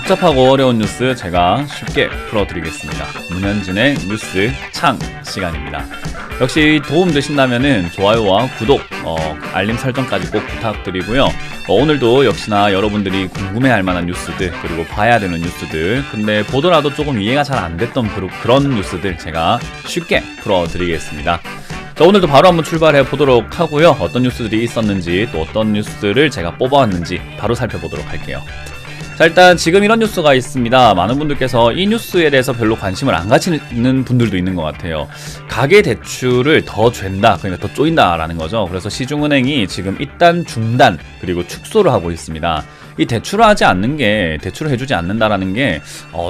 복잡하고 어려운 뉴스 제가 쉽게 풀어드리겠습니다. 문현진의 뉴스 창 시간입니다. 역시 도움 되신다면 좋아요와 구독, 알림 설정까지 꼭 부탁드리고요. 오늘도 역시나 여러분들이 궁금해할 만한 뉴스들, 그리고 봐야 되는 뉴스들, 근데 보더라도 조금 이해가 잘 안 됐던 그런 뉴스들 제가 쉽게 풀어드리겠습니다. 자, 오늘도 바로 한번 출발해 보도록 하고요. 어떤 뉴스들이 있었는지, 또 어떤 뉴스들을 제가 뽑아왔는지 바로 살펴보도록 할게요. 자, 일단 지금 이런 뉴스가 있습니다. 많은 분들께서 이 뉴스에 대해서 별로 관심을 안 가지는 분들도 있는 것 같아요. 가계대출을 더 쨘다, 그러니까 더 쪼인다라는 거죠. 그래서 시중은행이 지금 일단 중단 그리고 축소를 하고 있습니다. 이 대출을 하지 않는 게, 대출을 해주지 않는다라는 게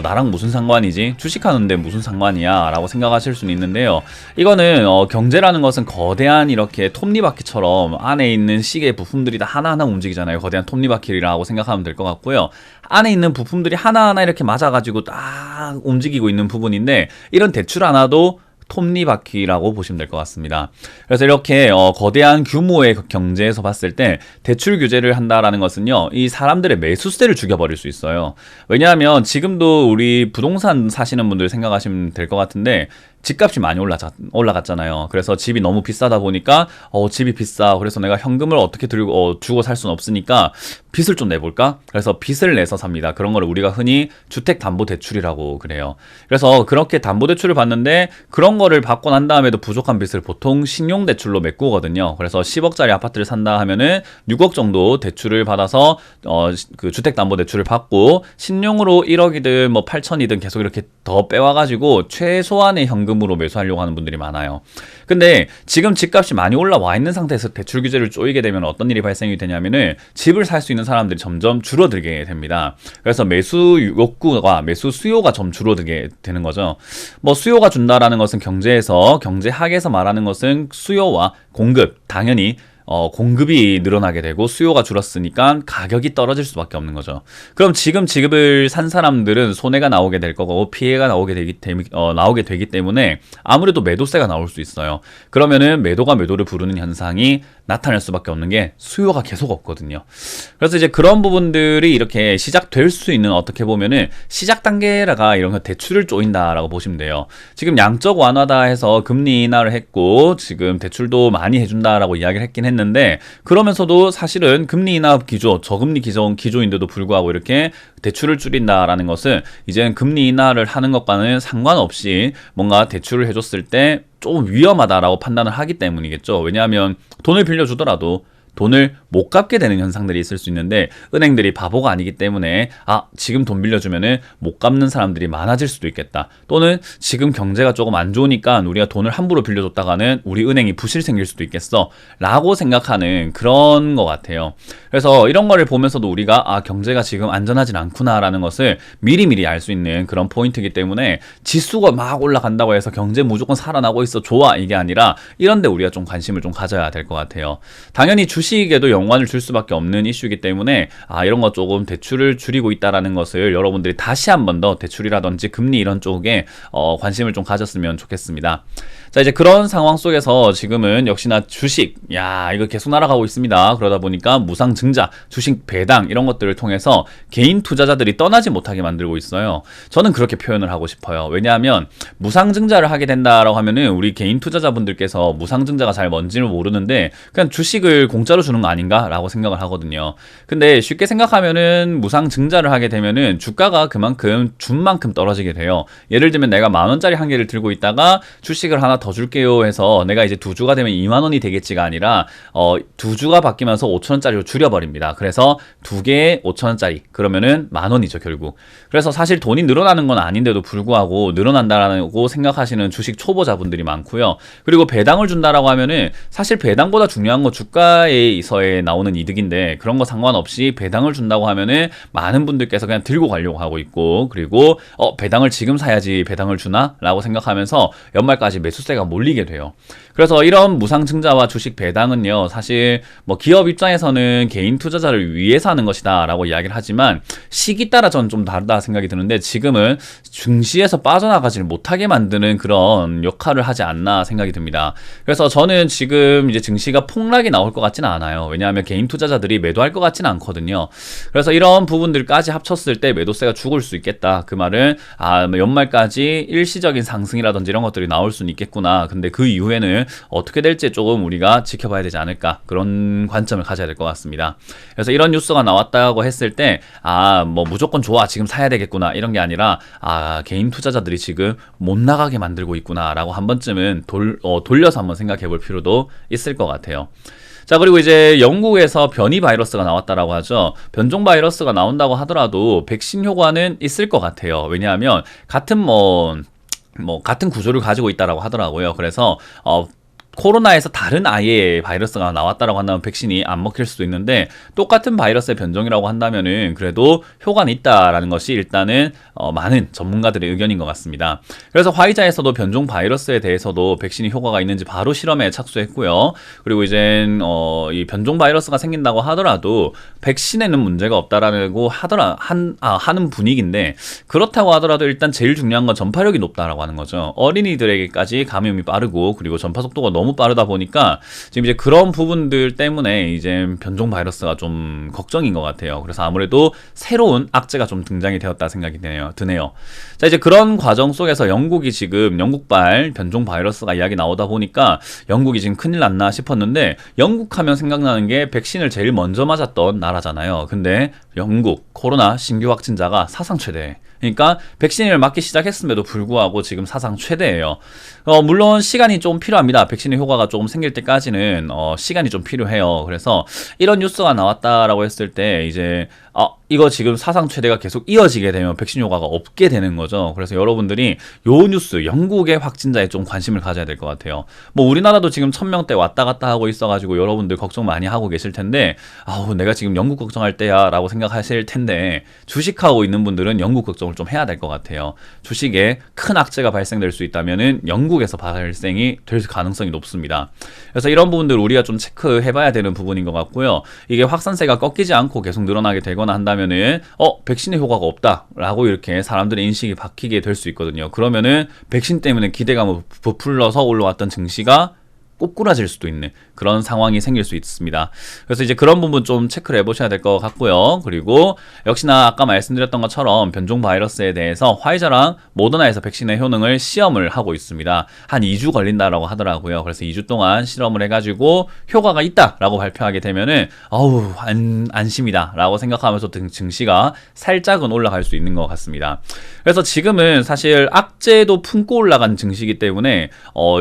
나랑 무슨 상관이지? 주식하는데 무슨 상관이야? 라고 생각하실 수는 있는데요. 이거는 경제라는 것은 거대한 이렇게 톱니바퀴처럼 안에 있는 시계 부품들이 다 하나하나 움직이잖아요. 거대한 톱니바퀴라고 생각하면 될 것 같고요. 안에 있는 부품들이 하나하나 이렇게 맞아가지고 딱 움직이고 있는 부분인데, 이런 대출 하나도 톱니바퀴라고 보시면 될 것 같습니다. 그래서 이렇게 거대한 규모의 경제에서 봤을 때 대출 규제를 한다라는 것은요, 이 사람들의 매수세를 죽여버릴 수 있어요. 왜냐하면 지금도 우리 부동산 사시는 분들 생각하시면 될 것 같은데, 집값이 많이 올라갔잖아요. 그래서 집이 너무 비싸다 보니까 집이 비싸, 그래서 내가 현금을 어떻게 들고 주고 살 수는 없으니까 빚을 좀 내볼까? 그래서 빚을 내서 삽니다. 그런 거를 우리가 흔히 주택담보대출이라고 그래요. 그래서 그렇게 담보대출을 받는데, 그런 거를 받고 난 다음에도 부족한 빚을 보통 신용대출로 메꾸거든요. 그래서 10억짜리 아파트를 산다 하면은 6억 정도 대출을 받아서 그 주택담보대출을 받고, 신용으로 1억이든 뭐 8천이든 계속 이렇게 더 빼와가지고 최소한의 현금으로 매수하려고 하는 분들이 많아요. 근데 지금 집값이 많이 올라와 있는 상태에서 대출 규제를 쪼이게 되면 어떤 일이 발생이 되냐면은, 집을 살 수 있는 사람들이 점점 줄어들게 됩니다. 그래서 매수 욕구가, 매수 수요가 좀 줄어들게 되는 거죠. 뭐 수요가 준다라는 것은 경제에서, 경제학에서 말하는 것은 수요와 공급, 당연히 공급이 늘어나게 되고 수요가 줄었으니까 가격이 떨어질 수밖에 없는 거죠. 그럼 지금 집을 산 사람들은 손해가 나오게 될 거고 피해가 나오게 되기 때문에 아무래도 매도세가 나올 수 있어요. 그러면은 매도가 매도를 부르는 현상이 나타날 수밖에 없는 게 수요가 계속 없거든요. 그래서 이제 그런 부분들이 이렇게 시작될 수 있는, 어떻게 보면은 시작 단계라가 이런 거 대출을 쪼인다라고 보시면 돼요. 지금 양적 완화다 해서 금리 인하를 했고 지금 대출도 많이 해준다라고 이야기를 했긴 했는데, 그러면서도 사실은 금리 인하 기조, 저금리 기조인데도 불구하고 이렇게 대출을 줄인다라는 것은 이제는 금리 인하를 하는 것과는 상관없이 뭔가 대출을 해줬을 때 좀 위험하다라고 판단을 하기 때문이겠죠. 왜냐하면 돈을 빌려주더라도 돈을 못 갚게 되는 현상들이 있을 수 있는데, 은행들이 바보가 아니기 때문에 지금 돈 빌려주면은 못 갚는 사람들이 많아질 수도 있겠다, 또는 지금 경제가 조금 안 좋으니까 우리가 돈을 함부로 빌려줬다가는 우리 은행이 부실 생길 수도 있겠어 라고 생각하는 그런 것 같아요. 그래서 이런 거를 보면서도 우리가 경제가 지금 안전하진 않구나 라는 것을 미리미리 알 수 있는 그런 포인트이기 때문에, 지수가 막 올라간다고 해서 경제 무조건 살아나고 있어 좋아, 이게 아니라 이런데 우리가 좀 관심을 좀 가져야 될 것 같아요. 당연히 주식에도 영향을 줄 수밖에 없는 이슈이기 때문에 이런 거 조금 대출을 줄이고 있다라는 것을 여러분들이 다시 한 번 더 대출이라든지 금리 이런 쪽에 관심을 좀 가졌으면 좋겠습니다. 자, 이제 그런 상황 속에서 지금은 역시나 주식, 이거 계속 날아가고 있습니다. 그러다 보니까 무상증자, 주식 배당 이런 것들을 통해서 개인 투자자들이 떠나지 못하게 만들고 있어요. 저는 그렇게 표현을 하고 싶어요. 왜냐하면 무상증자를 하게 된다라고 하면은 우리 개인 투자자분들께서 무상증자가 잘 뭔지를 모르는데 그냥 주식을 공짜로 주는 거 아닌가 라고 생각을 하거든요. 근데 쉽게 생각하면은 무상증자를 하게 되면은 주가가 그만큼 준 만큼 떨어지게 돼요. 예를 들면 내가 10,000원짜리 한 개를 들고 있다가 주식을 하나 더 줄게요 해서 내가 이제 2주가 되면 20,000원이 되겠지가 아니라 2주가 바뀌면서 5,000원짜리로 줄여버립니다. 그래서 2개에 5,000원짜리, 그러면은 10,000원이죠 결국. 그래서 사실 돈이 늘어나는 건 아닌데도 불구하고 늘어난다라고 생각하시는 주식 초보자분들이 많고요. 그리고 배당을 준다라고 하면은 사실 배당보다 중요한 건 주가에서의 나오는 이득인데, 그런 거 상관없이 배당을 준다고 하면은 많은 분들께서 그냥 들고 가려고 하고 있고, 그리고 배당을 지금 사야지 배당을 주나? 라고 생각하면서 연말까지 매수세가 몰리게 돼요. 그래서 이런 무상증자와 주식 배당은요, 사실 뭐 기업 입장에서는 개인 투자자를 위해서 하는 것이다 라고 이야기를 하지만, 시기 따라 저는 좀 다르다 생각이 드는데, 지금은 증시에서 빠져나가지 못하게 만드는 그런 역할을 하지 않나 생각이 듭니다. 그래서 저는 지금 이제 증시가 폭락이 나올 것 같지는 않아요. 왜냐하면 개인 투자자들이 매도할 것 같지는 않거든요. 그래서 이런 부분들까지 합쳤을 때 매도세가 죽을 수 있겠다. 그 말은 연말까지 일시적인 상승이라든지 이런 것들이 나올 수는 있겠구나. 근데 그 이후에는 어떻게 될지 조금 우리가 지켜봐야 되지 않을까. 그런 관점을 가져야 될 것 같습니다. 그래서 이런 뉴스가 나왔다고 했을 때 뭐 무조건 좋아 지금 사야 되겠구나 이런 게 아니라 개인 투자자들이 지금 못 나가게 만들고 있구나라고 한 번쯤은 돌려서 한번 생각해 볼 필요도 있을 것 같아요. 자, 그리고 이제 영국에서 변이 바이러스가 나왔다라고 하죠. 변종 바이러스가 나온다고 하더라도 백신 효과는 있을 것 같아요. 왜냐하면 같은 같은 구조를 가지고 있다라고 하더라고요. 그래서 코로나에서 다른 아예 바이러스가 나왔다라고 한다면 백신이 안 먹힐 수도 있는데 똑같은 바이러스의 변종이라고 한다면은 그래도 효과는 있다라는 것이 일단은 많은 전문가들의 의견인 것 같습니다. 그래서 화이자에서도 변종 바이러스에 대해서도 백신이 효과가 있는지 바로 실험에 착수했고요. 그리고 이제 이 변종 바이러스가 생긴다고 하더라도 백신에는 문제가 없다라고 하는 분위기인데 그렇다고 하더라도 일단 제일 중요한 건 전파력이 높다라고 하는 거죠. 어린이들에게까지 감염이 빠르고 그리고 전파 속도가 너무 빠르다 보니까 지금 이제 그런 부분들 때문에 이제 변종 바이러스가 좀 걱정인 것 같아요. 그래서 아무래도 새로운 악재가 좀 등장이 되었다 생각이 드네요. 자, 이제 그런 과정 속에서 영국이 지금 영국발 변종 바이러스가 이야기 나오다 보니까 영국이 지금 큰일 났나 싶었는데 영국 하면 생각나는 게 백신을 제일 먼저 맞았던 나라잖아요. 근데 영국 코로나 신규 확진자가 사상 최대. 그러니까 백신을 맞기 시작했음에도 불구하고 지금 사상 최대예요. 물론 시간이 좀 필요합니다. 백신의 효과가 조금 생길 때까지는 시간이 좀 필요해요. 그래서 이런 뉴스가 나왔다라고 했을 때 이제 이거 지금 사상 최대가 계속 이어지게 되면 백신 효과가 없게 되는 거죠. 그래서 여러분들이 요 뉴스 영국의 확진자에 좀 관심을 가져야 될 것 같아요. 뭐 우리나라도 지금 1000명대 왔다 갔다 하고 있어가지고 여러분들 걱정 많이 하고 계실 텐데 내가 지금 영국 걱정할 때야 라고 생각하실 텐데 주식하고 있는 분들은 영국 걱정을 좀 해야 될 것 같아요. 주식에 큰 악재가 발생될 수 있다면은 영국에서 발생이 될 가능성이 높습니다. 그래서 이런 부분들 우리가 좀 체크해봐야 되는 부분인 것 같고요. 이게 확산세가 꺾이지 않고 계속 늘어나게 되거나 한다면은 백신의 효과가 없다라고 이렇게 사람들의 인식이 바뀌게 될 수 있거든요. 그러면은 백신 때문에 기대감을 부풀러서 올라왔던 증시가 꼬꾸라질 수도 있는 그런 상황이 생길 수 있습니다. 그래서 이제 그런 부분 좀 체크를 해보셔야 될 것 같고요. 그리고 역시나 아까 말씀드렸던 것처럼 변종 바이러스에 대해서 화이자랑 모더나에서 백신의 효능을 시험을 하고 있습니다. 한 2주 걸린다라고 하더라고요. 그래서 2주 동안 실험을 해가지고 효과가 있다라고 발표하게 되면은 안심이다 라고 생각하면서 증시가 살짝은 올라갈 수 있는 것 같습니다. 그래서 지금은 사실 악재도 품고 올라간 증시이기 때문에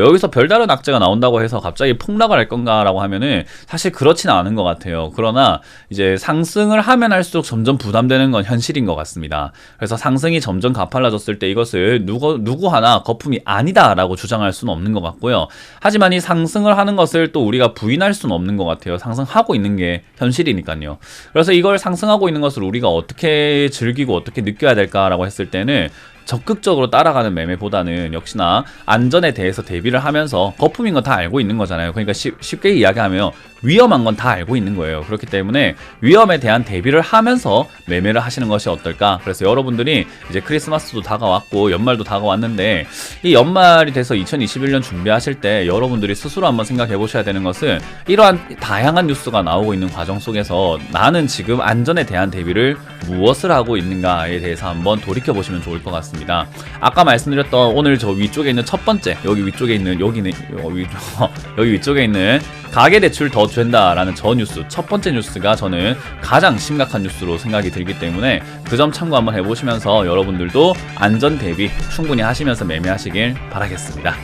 여기서 별다른 악재가 나온다고 해서 갑자기 폭락을 할 건가라고 하면은 사실 그렇지는 않은 것 같아요. 그러나 이제 상승을 하면 할수록 점점 부담되는 건 현실인 것 같습니다. 그래서 상승이 점점 가팔라졌을 때 이것을 누구 하나 거품이 아니다라고 주장할 수는 없는 것 같고요. 하지만 이 상승을 하는 것을 또 우리가 부인할 수는 없는 것 같아요. 상승하고 있는 게 현실이니까요. 그래서 이걸 상승하고 있는 것을 우리가 어떻게 즐기고 어떻게 느껴야 될까라고 했을 때는 적극적으로 따라가는 매매보다는 역시나 안전에 대해서 대비를 하면서 거품인 건 다 알고 있는 거잖아요. 그러니까 쉽게 이야기하면 위험한 건 다 알고 있는 거예요. 그렇기 때문에 위험에 대한 대비를 하면서 매매를 하시는 것이 어떨까. 그래서 여러분들이 이제 크리스마스도 다가왔고 연말도 다가왔는데 이 연말이 돼서 2021년 준비하실 때 여러분들이 스스로 한번 생각해 보셔야 되는 것은 이러한 다양한 뉴스가 나오고 있는 과정 속에서 나는 지금 안전에 대한 대비를 무엇을 하고 있는가에 대해서 한번 돌이켜 보시면 좋을 것 같습니다. 아까 말씀드렸던 오늘 저 위쪽에 있는 첫 번째 여기 위쪽에 있는 여기 위쪽에 있는 가계대출 더 된다라는 저 뉴스 첫 번째 뉴스가 저는 가장 심각한 뉴스로 생각이 들기 때문에 그 점 참고 한번 해보시면서 여러분들도 안전 대비 충분히 하시면서 매매하시길 바라겠습니다.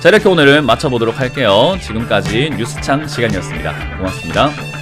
자, 이렇게 오늘은 마쳐보도록 할게요. 지금까지 뉴스창 시간이었습니다. 고맙습니다.